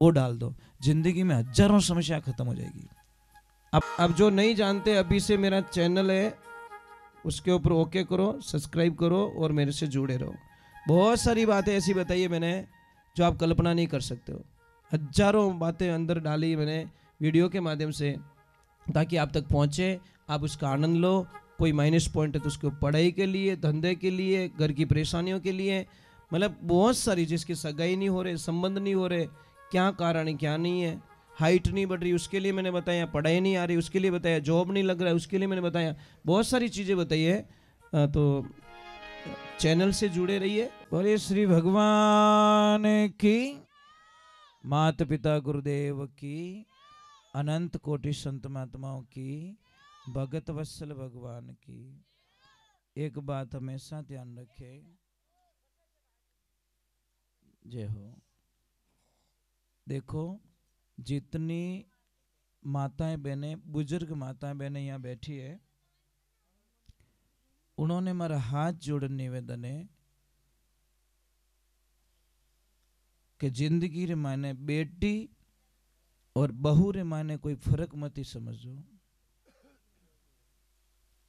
वो डाल दो, जिंदगी में हजारों समस्या खत्म हो जाएगी। अब जो नहीं जानते, अभी से मेरा चैनल है, उसके ऊपर ओके करो, सब्सक्राइब करो और मेरे से जुड़े रहो। बहुत सारी बातें ऐसी बताई है मैंने जो आप कल्पना नहीं कर सकते हो। हजारों बातें अंदर डाली मैंने वीडियो के माध्यम से, ताकि आप तक पहुंचे, आप उसका आनंद लो। कोई माइनस पॉइंट है तो उसको पढ़ाई के लिए, धंधे के लिए, घर की परेशानियों के लिए, मतलब बहुत सारी, जिसकी सगाई नहीं हो रहे, संबंध नहीं हो रहे, क्या कारण है क्या नहीं है, हाइट नहीं बढ़ रही उसके लिए मैंने बताया, पढ़ाई नहीं आ रही उसके लिए बताया, जॉब नहीं लग रहा है उसके लिए मैंने बताया, बहुत सारी चीज़ें बताई है। तो चैनल से जुड़े रहिए। बोले श्री भगवान की, माता पिता गुरुदेव की, अनंत कोटि संत महात्माओं की, भगत वत्सल भगवान की। एक बात हमेशा ध्यान रखे, जय हो। देखो, जितनी माताएं बहनें, बुजुर्ग माताएं बहनें यहाँ बैठी है, उन्होंने मेरा हाथ जोड़ निवेदन है कि जिंदगी रे मायने बेटी और बहू रे मायने कोई फर्क मत ही समझो।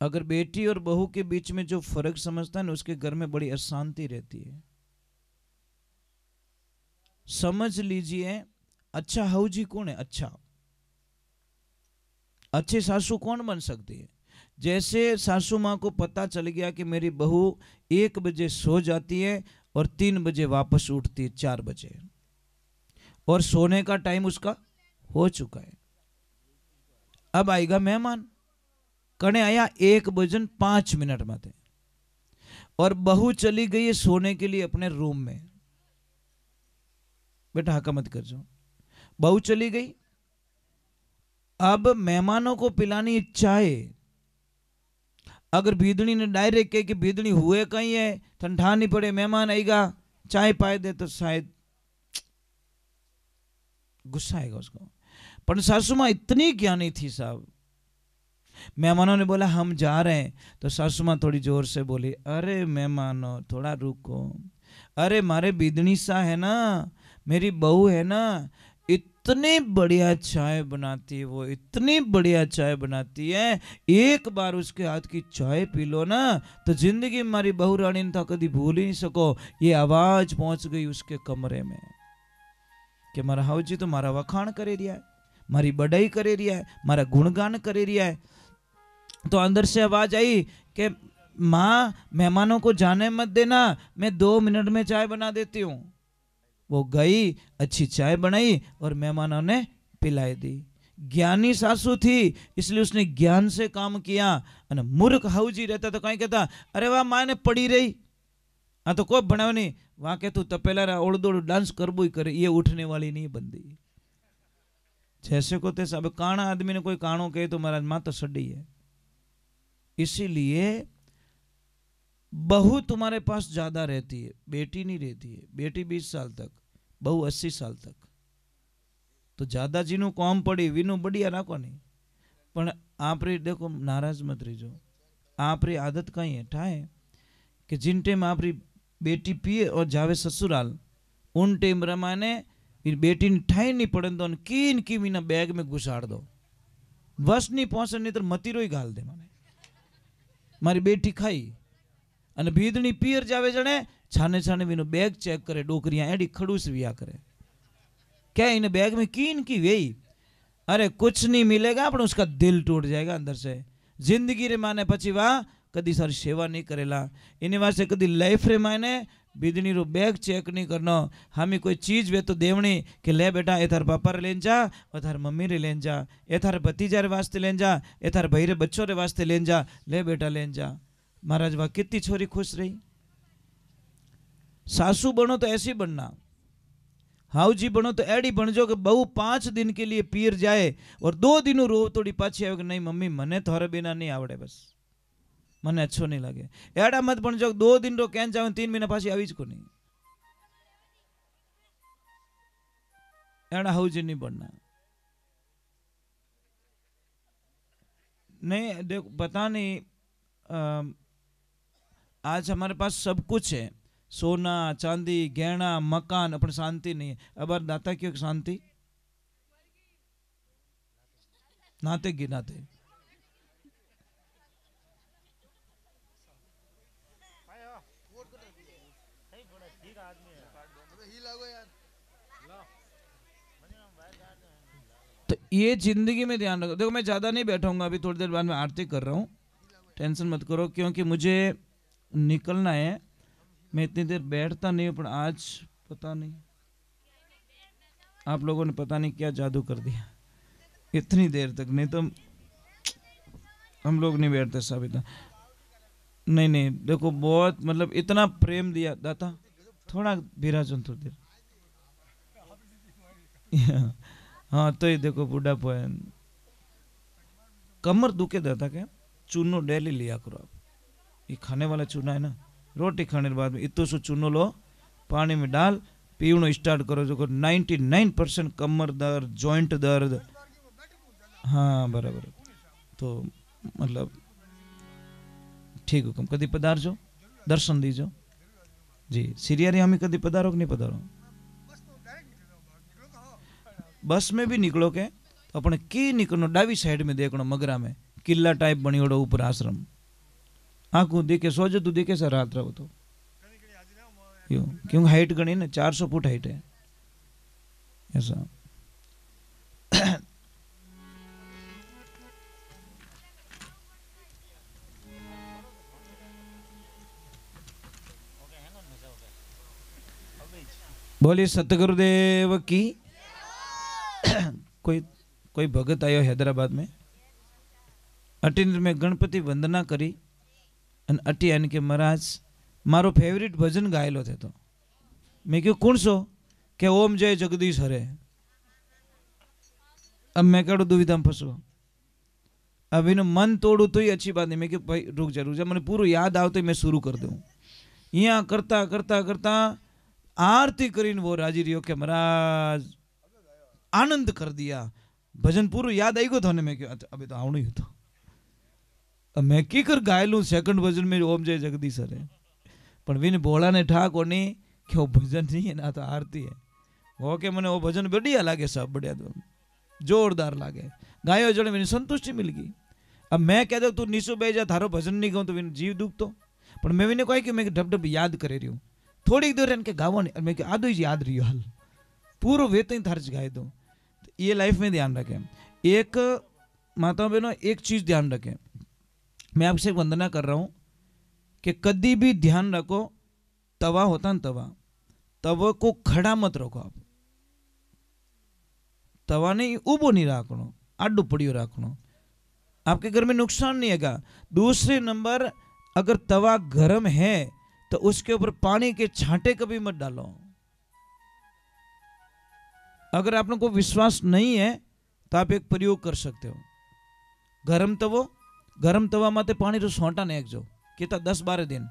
अगर बेटी और बहू के बीच में जो फर्क समझता है ना, उसके घर में बड़ी अशांति रहती है। समझ लीजिए, अच्छा हाउजी कौन है? अच्छा अच्छे सासू कौन बन सकती है? जैसे सासू माँ को पता चल गया कि मेरी बहू 1 बजे सो जाती है और 3 बजे वापस उठती है, 4 बजे, और सोने का टाइम उसका हो चुका है। अब आएगा मेहमान, कने आया 1:05 माते, और बहू चली गई है सोने के लिए अपने रूम में। बेटा हका मत कर जाओ, बहू चली गई। अब मेहमानों को पिलानी चाय, अगर भीदड़ी ने डायरेक्ट कहे कि भीदड़ी हुए कहीं है, ठंडा नहीं पड़े, मेहमान आएगा, चाय पाए दे, तो शायद गुस्सा आएगा उसको। पर सासू माँ इतनी ज्ञानी थी साहब, मेहमानों ने बोला हम जा रहे हैं, तो सासू माँ थोड़ी जोर से बोली, अरे मेहमानों थोड़ा रुको, अरे मारे बिदनी सा है ना, मेरी बहू है ना, इतनी बढ़िया चाय बनाती है वो, इतनी बढ़िया चाय बनाती है, एक बार उसके हाथ की चाय पी लो ना तो जिंदगी में मारी बहू रानी था कभी भूल ही नहीं सको। ये आवाज पहुंच गई उसके कमरे में कि मारा हाउजी तो मारा वखाण करे रिया है, मारी बड़ाई करे रिया है, मारा गुणगान करे रिया है। तो अंदर से आवाज आई कि माँ मेहमानों को जाने मत देना, मैं 2 मिनट में चाय बना देती हूँ। वो गई, अच्छी चाय बनाई और मेहमानों ने पिलाई दी। ज्ञानी सासू थी, इसलिए उसने ज्ञान से काम किया। और मूर्ख हाउजी रहता तो कहीं कहता, अरे वाह माँ ने पड़ी रही, हाँ तो कोई बनाओ नहीं, वहां के तू तपेला ओढ़ दौड़ डांस करबो ही करे, ये उठने वाली नहीं बंदी। जैसे को तैसा, अब काना आदमी ने कोई काणो कहे तो महाराज माँ तो सड़ी है। इसीलिए बहू तुम्हारे पास ज्यादा रहती है, बेटी नहीं रहती है। बेटी 20 साल तक, बहू 80 साल तक। तो ज्यादा जीनु कॉम पड़ी वीनु बढ़िया राखो नहीं, पण आप रे देखो नाराज मत रहीजो। आप री आदत कहीं है ठाए कि जिन टाइम आप री बेटी पिए और जावे ससुराल, उन टाइम रमाने फिर बेटी ने ठाई नहीं पड़े तो कीन की मीना बैग में घुसाड़ दो, वश नहीं पहुंचे, नहीं तो मतीरो ही घाल दे माने। मारी बेटी खाई અને ભીદણી પિયર જાવે જણે છાને છાને વીનો બેગ ચેક કરે, ડોકરીયા એડી ખડूस विया करे, क्या इन बैग में कीन की वेई, अरे कुछ नहीं मिलेगा पर उसका दिल टूट जाएगा अंदर से। जिंदगी रे माने पची वाह कदी सारी सेवा नहीं करेला, इन वास्ते कदी लाइफ रे माने बीदनी रो बैग चेक नहीं करना। हमें कोई चीज वे तो देवनी कि ले बेटा ए थार पापा रे लेन जा, और थार मम्मी रे लेन जा, ए थार भतीजा रे वास्ते लेन जा, ए थार भाई रे बच्चों रे वास्ते लेन जा, ले बेटा लेन जा। महाराज वाह कितनी छोरी खुश रही। सासू बनो तो ऐसी बनना, हाउजी बनो तो एडी बन जो कि बहू 5 दिन के लिए पीर जाए और 2 दिन रो तोड़ी पाछी आवे कि नहीं मम्मी मने थोड़े बिना नहीं आवड़े, बस मने अच्छो नहीं लगे। एड़ा मत बन जो 2 दिन रो कैन जावे 3 महीना पाछी आवी ज को नहीं। एड़ा हाउजी नहीं बनना। नहीं देखो पता नहीं, आज हमारे पास सब कुछ है, सोना चांदी गहना मकान अपन शांति नहीं है। अब दाता क्यों शांति नाते गिनाते तो ये जिंदगी में ध्यान रखो। देखो मैं ज्यादा नहीं बैठूंगा, अभी थोड़ी देर बाद में आरती कर रहा हूँ, टेंशन मत करो, क्योंकि मुझे निकलना है। मैं इतनी देर बैठता नहीं हूँ, पर आज पता नहीं आप लोगों ने पता नहीं क्या जादू कर दिया इतनी देर तक, नहीं तो हम लोग नहीं बैठते साहब इतना। नहीं नहीं देखो बहुत मतलब इतना प्रेम दिया दाता, थोड़ा विराजन थोड़ी देर हाँ तो ये देखो बूढ़ा पोयन कमर दुखे दाता क्या चूनो डेली लिया करो आप, ये खाने वाला चूना है ना, रोटी खाने के बाद में इतो सो चूनो लो पानी में डाल पीवनो स्टार्ट करो, जो 99% कमर दर्द जॉइंट दर्द हाँ बराबर तो मतलब ठीक हुकम कदी पधारजो दर्शन दीजो जी। सीरियारी हमें कदी पधारो कि नहीं पधारो? बस में भी निकलो के अपने की निकलो डावी साइड में देखनो मगरा में किला टाइप बनी ओडो ऊपर आश्रम आंखों देखे सोजो तू देखे सर रात रहो तो क्यों हाइट गणी ना 400 फुट हाइट है ऐसा। बोलिए सतगुरुदेव की। कोई भगत आयो हैदराबाद में अटीन में गणपति वंदना करी अन अटी आने के महाराज मारो फेवरेट भजन गायलो थे तो मैं क्यों कौन सो के ओम जय जगदीश हरे। अब मैं कहो दुविधा में फंसो, अब इन्हें मन तोड़ू तो ही अच्छी बात नहीं। मैं क्यों भाई रुक जा मैंने पूरा याद आओ तो मैं शुरू कर दूं। यहाँ करता करता करता आरती करीन वो राजी रियो के महाराज आनंद कर दिया, भजन पूरा याद आई गो था मैं क्यों अभी तो आवणु ही तो अब मैं की कर गायलू सेकंड भजन में ओम जय जगदीश हरे, पर विन बोला ने ठा कोनी कि वो भजन नहीं है ना तो आरती है वो के मने वो भजन बढ़िया लागे सब बढ़िया तो जोरदार लागे गायो जड़े मैंने संतुष्टि मिल गई। अब मैं कह दो तू नीचो बह जा थारो भजन नहीं गाऊं तो विन जीव दुख तो, पर मैं भी कही कि मैं ढब ढब याद करे रही हूँ थोड़ी देर इनके गावो नहीं मैं आधो ही याद रही हाल पूरा वे तो थार्ज गाए दो। ये लाइफ में ध्यान रखें। एक माता बहनों एक चीज ध्यान रखें, मैं आपसे वंदना कर रहा हूं कि कभी भी ध्यान रखो तवा होता न तवा को खड़ा मत रखो आप, तवा नहीं उबो नहीं रखनो आडू पड़ियो रखनो, आपके घर में नुकसान नहीं है। दूसरे नंबर अगर तवा गर्म है तो उसके ऊपर पानी के छांटे कभी मत डालो। अगर आप लोगों को विश्वास नहीं है तो आप एक प्रयोग कर सकते हो, गरम तवा माते पानी रो सोंटा ने एक जो कितना 10-12 दिन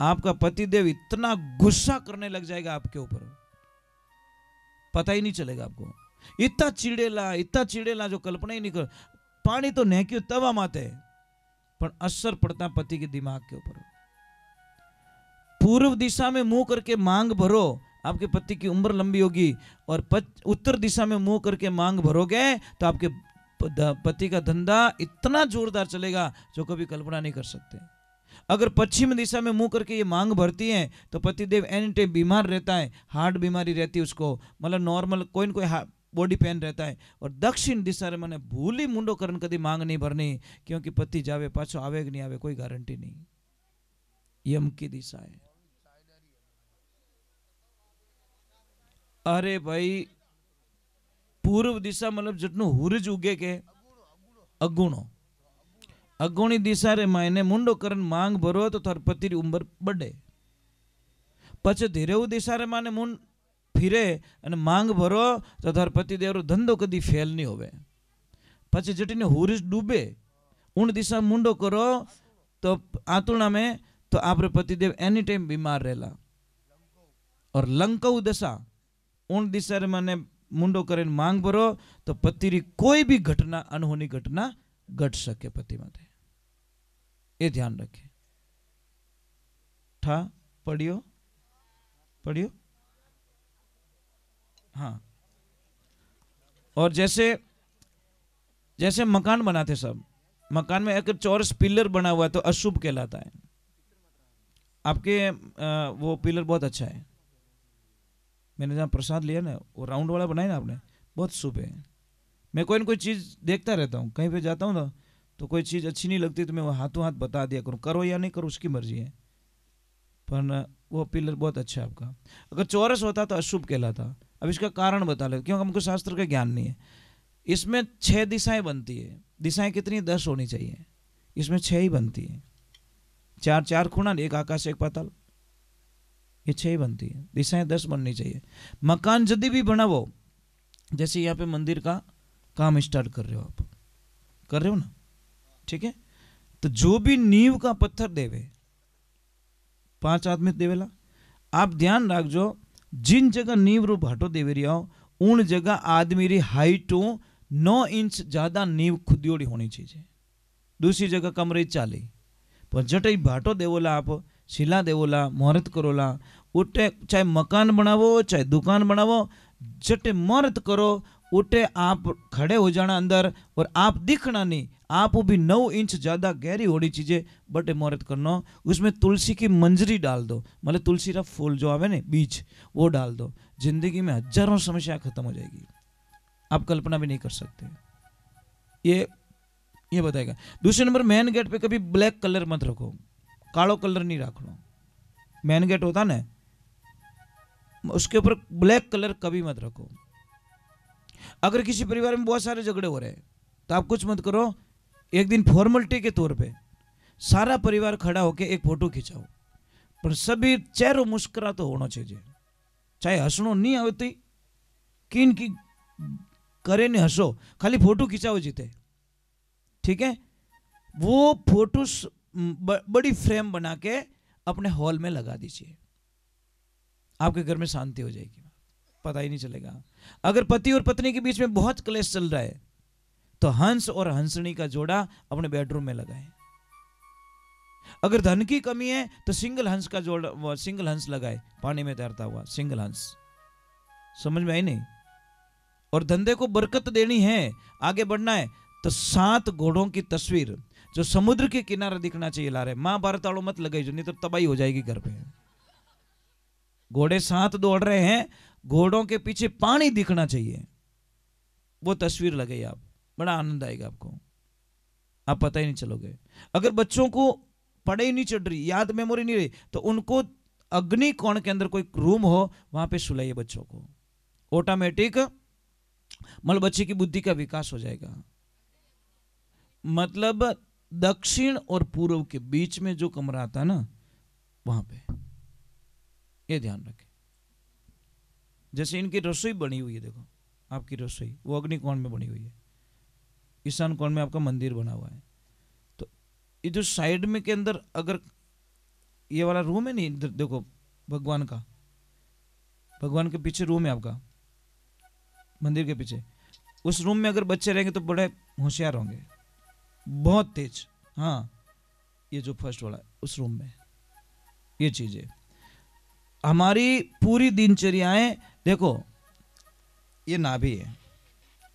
आपका पतिदेव इतना गुस्सा करने लग जाएगा आपके ऊपर पता ही नहीं चलेगा आपको, इतना चिड़ेला जो कल्पना ही नहीं कर। पानी तो नेक्यो तवा माते पर असर पड़ता पति के दिमाग के ऊपर। पूर्व दिशा में मुंह करके मांग भरो आपके पति की उम्र लंबी होगी, और उत्तर दिशा में मुंह करके मांग भरोगे तो आपके पति का धंधा इतना जोरदार चलेगा जो कभी कल्पना नहीं कर सकते। अगर पश्चिम दिशा में मुंह करके ये मांग भरती है तो पतिदेव एनी टाइम बीमार रहता है, हार्ट बीमारी रहती है उसको, मतलब नॉर्मल कोई न कोई बॉडी पेन रहता है। और दक्षिण दिशा में मैंने भूली मुंडो करन कभी मांग नहीं भरनी, क्योंकि पति जावे पाछो आवे कि नहीं आवे कोई गारंटी नहीं। यम की दिशा है। अरे भाई पूर्व दिशा मतलब जितनो हुरज उगे के अगुणी दिशा रे मायने मुंडो करन मांग भरो तो थार पति री उम्र बढ़े। पछे धीरेऊ दिशा रे माने मुंड फिरे अने मांग भरो तो थार पति देव रो धंधो कदी फेल नहीं होवे। पछे जटीने हुरज डूबे उन दिशा मुंडो करो तो आतुणा में तो आपरे पति देव एनी टाइम बीमार रहेला। और लंकाऊ दशा उन दिशा रे माने मुंडो करीने मांग भरो तो पति री कोई भी घटना अनहोनी घटना घट सके पति माते, ये ध्यान रखे। ठा पढ़ियो पढ़ियो। हाँ, और जैसे जैसे मकान बनाते सब, मकान में अगर चौरस पिलर बना हुआ है तो अशुभ कहलाता है। आपके वो पिलर बहुत अच्छा है, मैंने जहाँ प्रसाद लिया ना वो राउंड वाला बनाया ना आपने, बहुत शुभ है। मैं कोई ना कोई चीज़ देखता रहता हूँ, कहीं पे जाता हूँ ना तो कोई चीज़ अच्छी नहीं लगती तो मैं वो हाथों हाथ बता दिया करूँ, करो या नहीं करो उसकी मर्जी है, पर वो पिलर बहुत अच्छा है आपका। अगर चौरस होता तो अशुभ कहलाता। अब इसका कारण बता ले, क्योंकि हमको शास्त्र का ज्ञान नहीं है। इसमें 6 दिशाएं बनती है, दिशाएं कितनी 10 होनी चाहिए, इसमें 6 ही बनती है। 4 खूणा, एक आकाश एक पाताल, ये 6 ही बनती है, दिशाएं 10 बननी चाहिए। मकान यदि भी बनावो, जैसे यहाँ पे मंदिर का काम स्टार्ट कर रहे हो, आप कर रहे हो ना, ठीक है, तो जो भी नींव का पत्थर देवे 5 आदमी देवेला, आप ध्यान रखो जिन जगह नींव रो भाटो देवे रहा हो उन जगह आदमी री हाइटो 9 इंच ज्यादा नींव खुदियोड़ी होनी चाहिए। दूसरी जगह कम रही 40, पर जटे भाटो देवोला, आप शिला देवोला, मुहूर्त करोला, उठे चाहे मकान बनावो चाहे दुकान बनावो, जटे मुहूर्त करो उठे आप खड़े हो जाना अंदर, और आप दिखना नहीं, आप भी 9 इंच ज्यादा गहरी होनी चाहिए, बटे मुहूर्त करना। उसमें तुलसी की मंजरी डाल दो, मतलब तुलसी का फूल जो आवे ना बीज, वो डाल दो, जिंदगी में हजारों समस्या खत्म हो जाएगी, आप कल्पना भी नहीं कर सकते। ये बताएगा। दूसरे नंबर, मेन गेट पे कभी ब्लैक कलर मत रखो, कालो कलर नहीं रखना। मेन गेट होता ना उसके ऊपर ब्लैक कलर कभी मत रखो। अगर किसी परिवार में बहुत सारे झगड़े हो रहे हैं तो आप कुछ मत करो, एक दिन फॉर्मेलिटी के तौर पे सारा परिवार खड़ा होके एक फोटो खिंचाओ, पर सभी चेहरों मुस्कुरा तो होना चाहिए, चाहे हंसनो नहीं आवती किन की करे ने हंसो, खाली फोटो खिंचाओ जीते, ठीक है। वो फोटो बड़ी फ्रेम बना के अपने हॉल में लगा दीजिए, आपके घर में शांति हो जाएगी, पता ही नहीं चलेगा। अगर पति और पत्नी के बीच में बहुत क्लेश चल रहा है तो हंस और हंसनी का जोड़ा अपने बेडरूम में लगाएं। अगर धन की कमी है तो सिंगल हंस का जोड़ा, सिंगल हंस लगाए, पानी में तैरता हुआ सिंगल हंस, समझ में आई नहीं। और धंधे को बरकत देनी है, आगे बढ़ना है, तो 7 घोड़ों की तस्वीर जो समुद्र के किनारे दिखना चाहिए ला रहे। महाभारत वालों मत लगाई, नहीं तो तबाही हो जाएगी घर पे। घोड़े 7 दौड़ रहे हैं, घोड़ों के पीछे पानी दिखना चाहिए, वो तस्वीर लगे आप, बड़ा आनंद आएगा आपको, आप पता ही नहीं चलोगे। अगर बच्चों को पढ़ाई नहीं चढ़ रही, याद मेमोरी नहीं रही, तो उनको अग्नि कोण के अंदर कोई रूम हो वहां पे सुलाइए बच्चों को, ऑटोमेटिक मतलब बच्चे की बुद्धि का विकास हो जाएगा। मतलब दक्षिण और पूर्व के बीच में जो कमरा आता है ना वहां पे, ये ध्यान रखें। जैसे इनकी रसोई बनी हुई है, देखो आपकी रसोई वो अग्नि कोण में बनी हुई है, ईशान कोण में आपका मंदिर बना हुआ है, तो ये जो साइड में के अंदर अगर ये वाला रूम है नहीं, इधर देखो भगवान का, भगवान के पीछे रूम है आपका मंदिर के पीछे, उस रूम में अगर बच्चे रहेंगे तो बड़े होशियार होंगे, बहुत तेज। हाँ, ये जो फर्स्ट वाला उस रूम में, ये चीज है। हमारी पूरी दिनचर्याएं देखो, ये नाभि है,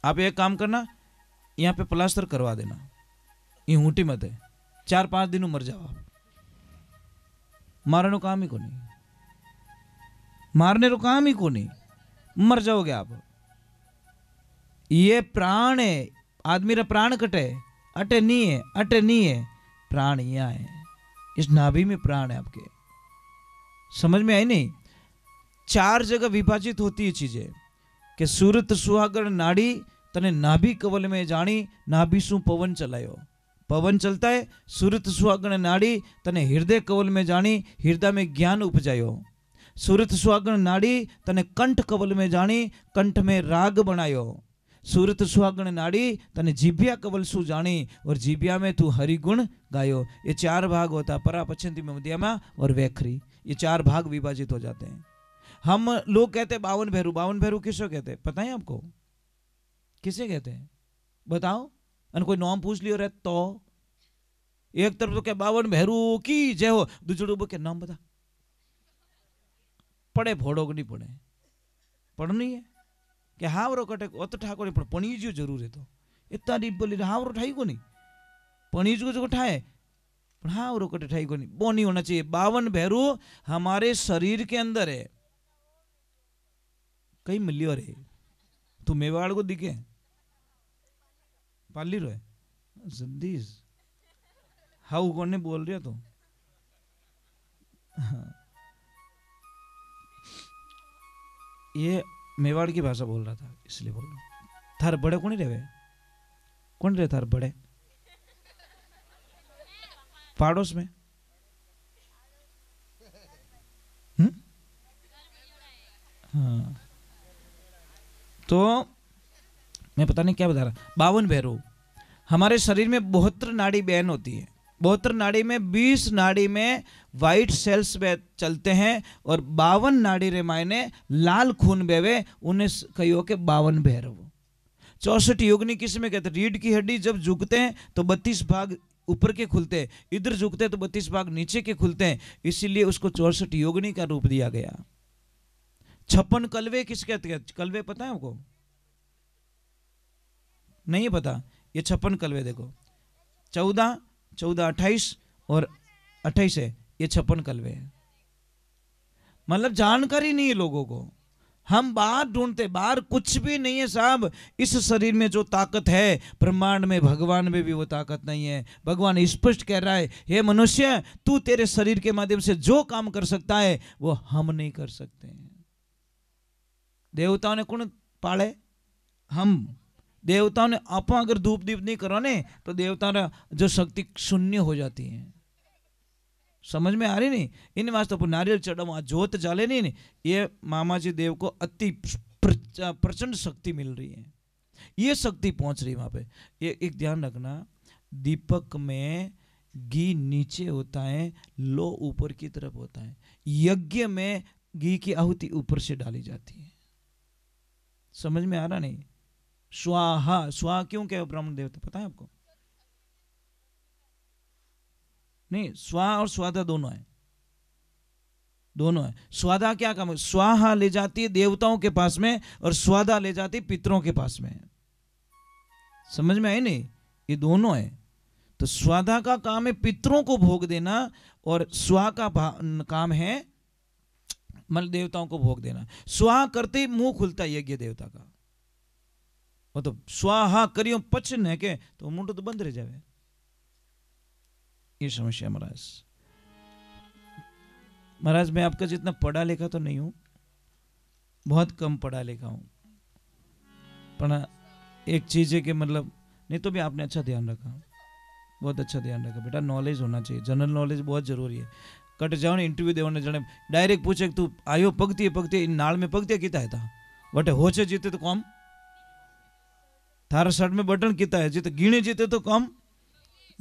आप एक काम करना, यहाँ पे प्लास्टर करवा देना, ये ऊँटी मत है, 4-5 दिन मर जाओ आप, मारने काम ही को नहीं, मारने को काम ही को नहीं, मर जाओगे आप। ये प्राण है, आदमी रा प्राण कटे, अटे नहीं है, अटे नहीं है, प्राण यहाँ है, इस नाभि में प्राण है आपके, समझ में आई नहीं। 4 जगह विभाजित होती है चीजें कि सूरत सुहागण नाड़ी तने नाभि कवल में जानी, नाभि सु पवन चलायो, पवन चलता है, सूरत सुहागण नाड़ी तने हृदय कवल में जानी, हृदय में ज्ञान उपजायो, सूरत सुहागण नाड़ी तने कंठ कवल में जानी, कंठ में राग बनायो, सूरत सुहागण नाड़ी तने जीभिया कवल सु जानी, और जीभिया में तू हरिगुण गायो। ये 4 भाग होता, परा पछंती में मध्यमा और वैखरी, ये 4 भाग विभाजित हो जाते हैं। हम लोग कहते हैं 52 भैरू, 52 भैरू किसको कहते हैं पता है आपको, किसे कहते हैं बताओ, और कोई नाम पूछ लियो रे तो एक तरफ तो क्या 52 भैरू की जय हो, दूसरे के नाम बता, पड़े फोड़ो कि नहीं पड़े पढ़नी है कि हावरो कटे तो ठाकुर पण पणीजो जरूर है तो इतना डीप बोली हावरो ठाई को नहीं पणीजो जो ठाए पर हावरो कटे ठाई को नहीं वो नहीं होना चाहिए 52 भैरू हमारे शरीर के अंदर है कई मिलियो रे तू मेवाड़ को दिखे पाली रो है जद्दीज हाउ कौन ने बोल रहा तो ये मेवाड़ की भाषा बोल रहा था इसलिए बोल रहा थार बड़े कौन रहे कौन रहे थार बड़े पाड़ोस में हाँ तो मैं पता नहीं क्या बता रहा 52 भैरू हमारे शरीर में 72 नाड़ी बहन होती है 72 नाड़ी में 20 नाड़ी में वाइट सेल्स चलते हैं और 52 नाड़ी रे मायने लाल खून बेवे उन्हें कहो के 52 भैरव 64 योगिनी किस में कहते रीढ़ की हड्डी जब झुकते हैं तो 32 भाग ऊपर के खुलते हैं इधर झुकते हैं तो 32 भाग नीचे के खुलते हैं इसीलिए उसको 64 योगिनी का रूप दिया गया 56 कलवे किस कहते हैं कलवे पता है आपको नहीं पता ये 56 कलवे देखो 14 28 और 28 है ये 56 कलवे है मतलब जानकारी नहीं है लोगों को हम बाहर ढूंढते बाहर कुछ भी नहीं है साहब इस शरीर में जो ताकत है ब्रह्मांड में भगवान में भी वो ताकत नहीं है भगवान स्पष्ट कह रहा है हे मनुष्य तू तेरे शरीर के माध्यम से जो काम कर सकता है वो हम नहीं कर सकते हैं देवताओं ने कौन पाले हम देवताओं ने आप अगर धूप दीप नहीं करो ने तो देवताओं ने जो शक्ति शून्य हो जाती है समझ में आ रही नहीं इन वास्ते पर नारियल चढ़ावा जोत जाले नहीं ये मामा जी देव को अति प्रचंड शक्ति मिल रही है ये शक्ति पहुंच रही है वहां पे ये एक ध्यान रखना दीपक में घी नीचे होता है लो ऊपर की तरफ होता है यज्ञ में घी की आहुति ऊपर से डाली जाती है समझ में आ रहा नहीं स्वाहा स्वाहा क्यों कहे ब्राह्मण देवता पता है आपको नहीं स्वाहा और स्वादा दोनों है स्वादा क्या काम है स्वाहा ले जाती है देवताओं के पास में और स्वादा ले जाती है पितरों के पास में समझ में आई नहीं ये दोनों है तो स्वादा का काम है पितरों को भोग देना और स्वाहा का काम है मल देवताओं को भोग देना स्वाहा करते ही मुंह खुलता है यज्ञ देवता का वो तो स्वाहा करियो पचन है के तो मुंह तो बंद रह जाए ये समस्या महाराज मैं आपका जितना पढ़ा लिखा तो नहीं हूं बहुत कम पढ़ा लिखा हूं पर एक चीज है कि मतलब नहीं तो भी आपने अच्छा ध्यान रखा बहुत अच्छा ध्यान रखा बेटा नॉलेज होना चाहिए जनरल नॉलेज बहुत जरूरी है कट जाओ ने इंटरव्यू देने जने डायरेक्ट पूछे तू आयो पगती नाल में पगती किता है था बटे होचे जीते तो कम थारा शर्ट में बटन किता है जीते गिणे जीते तो कम